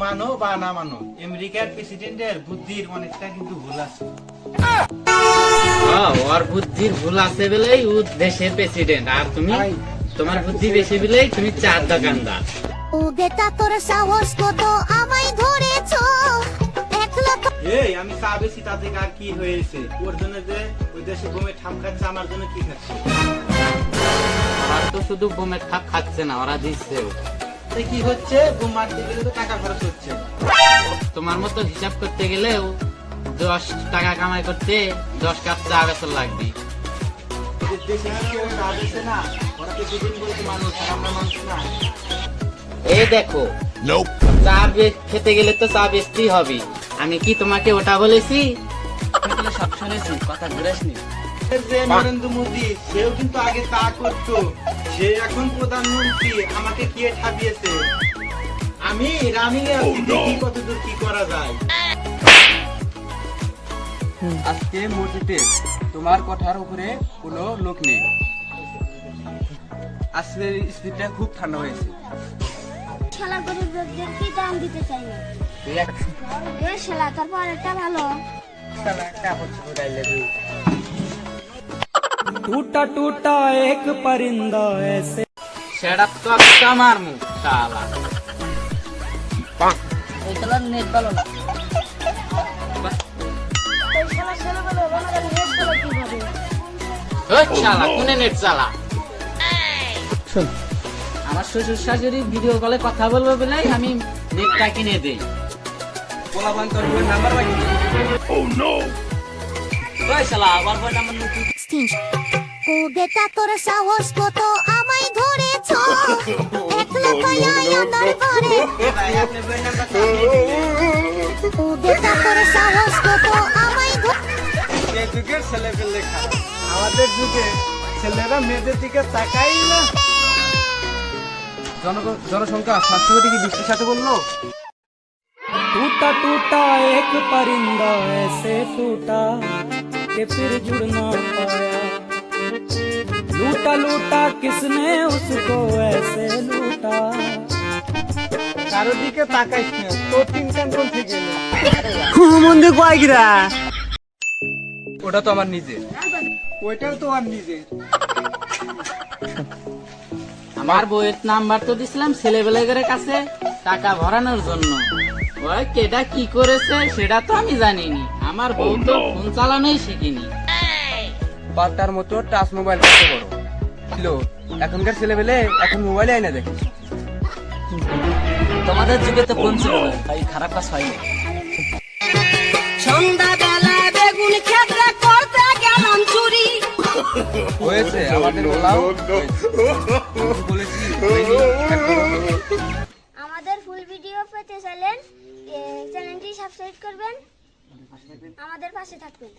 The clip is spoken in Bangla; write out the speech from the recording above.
মানো বা না মানো, আমেরিকার প্রেসিডেন্টের বুদ্ধির অনেকটা কিন্তু ভুল আছে। ওর বুদ্ধির ভুল আছে বলেই ও দেশের প্রেসিডেন্ট, আর তুমি তোমার বুদ্ধি বেশি বলেই তুমি চার দোকানদার। ও বেটা তোর সাহস কত আমায় ধরেছো, এই আমি চা বেশি তাতে আর কি হয়েছে? ওর জন্য যে ওই দেশে বোমে ঠাপ খাচ্ছে, আমার জন্য কি খাচ্ছে? ওরা তো শুধু বোমের ঠাপ খাচ্ছে না, ওরা দিচ্ছে। কি হচ্ছে? বোম মারতে গেলে তো টাকা খরচ হচ্ছে। তোমার মতো হিসাব করতে গেলেও 10 টাকা কামাই করতে 10 কাপ চা বেচা লাগবে। ওদের দেশে কি কেউ চা বেচে না? ওরা প্রেসিডেন্ট বলতে মানুষ, আর আমরা মানুষ না। এই দেখো, চা খেতে গেলে তো চা বেচতেই হবে। আমি কি তোমাকে ওটা বলেছি? সব শুনেছি, কথা ঘুরাসনি। যে নরেন্দ্র মোদী, সেও কিন্তু আগে চা করতো, সে এখন প্রধানমন্ত্রী, আমাকে কে ঠাপিয়েছে? আমি রানিং এ আছি, দেখি কতদূর কি করা যায়। আজকে মসজিদে তোমার কথার উপরে কোনো লোক নেই। আজকের স্পিডটা খুব ঠান্ডা হয়েছে। শালা গরিব লোকদের কি দাম দিতে চাই না। এই শালা তারপর একটা ভালো टूटा टूटा एक परिंदा ऐसे সেটা তো একটা মারমু শালা। এই শালার নেট ভালো না। এই শালা শালা বলে আমাদের নেট ভালো কিভাবে? ওই শালা কোনে নেট চালা? শোন, আমার শ্বশুর শাশুড়ি ভিডিও কলে কথা বলবো বলে আমি নেটটা কিনে দেই। পোলাপান তোর বউয়ের নাম্বার পাইনি। ওই শালা আমার ফোন নাম্বার নাকি? ও বেটা তোর সাহস কত আমায় ধরেছো, একলা পায়া দরবারে। ও বেটা তোর সাহস কত আমায় এই যুগের ছেলে পেলে খারাপ, আমাদের যুগে ছেলেরা মেয়েদের দিকে তাকাই না। জনসংখ্যা 700 কি 20 সাথে বললো। टूटा टूटा एक परिंदा ऐसे टूटा कि फिर जुड़ ना पाया, लूटा लूटा किसने उसको ऐसे लूटा। কারো দিকে তাকাইস না, তোর টেনশন কোন থেকে এলো? মন্দির কয়েকরা ওটা তো আমার নিজের, ওইটাও তো আমার নিজের। আমার বইয়ের নাম্বার তো দিছিলাম ছেলেবেলের কাছে টাকা ভরানোর জন্য। ওই কেটা কি করেছে সেটা তো আমি জানিনি। আমার বউ তো ফোন চালানোই শিখিনি। বাচ্চার মতো টাচ মোবাইল কত বড় ছিল, এখনকার ছেলে পেলে এখন মোবাইলে আইনা দেখে। তোমাদের যুগে তো ফোন ছিল না, তাই খারাপ কাজ হয়নি। সন্ধ্যাবেলা বেগুন ক্ষেত্রে করতে গেলাম চুরি। হয়েছে আমাদের বলাও বলেছি হয়নি, একদম। আমাদের ফুল ভিডিও পেতে চাইলেন চ্যানেলটি সাবস্ক্রাইব করবেন, আমাদের পাশে থাকবেন।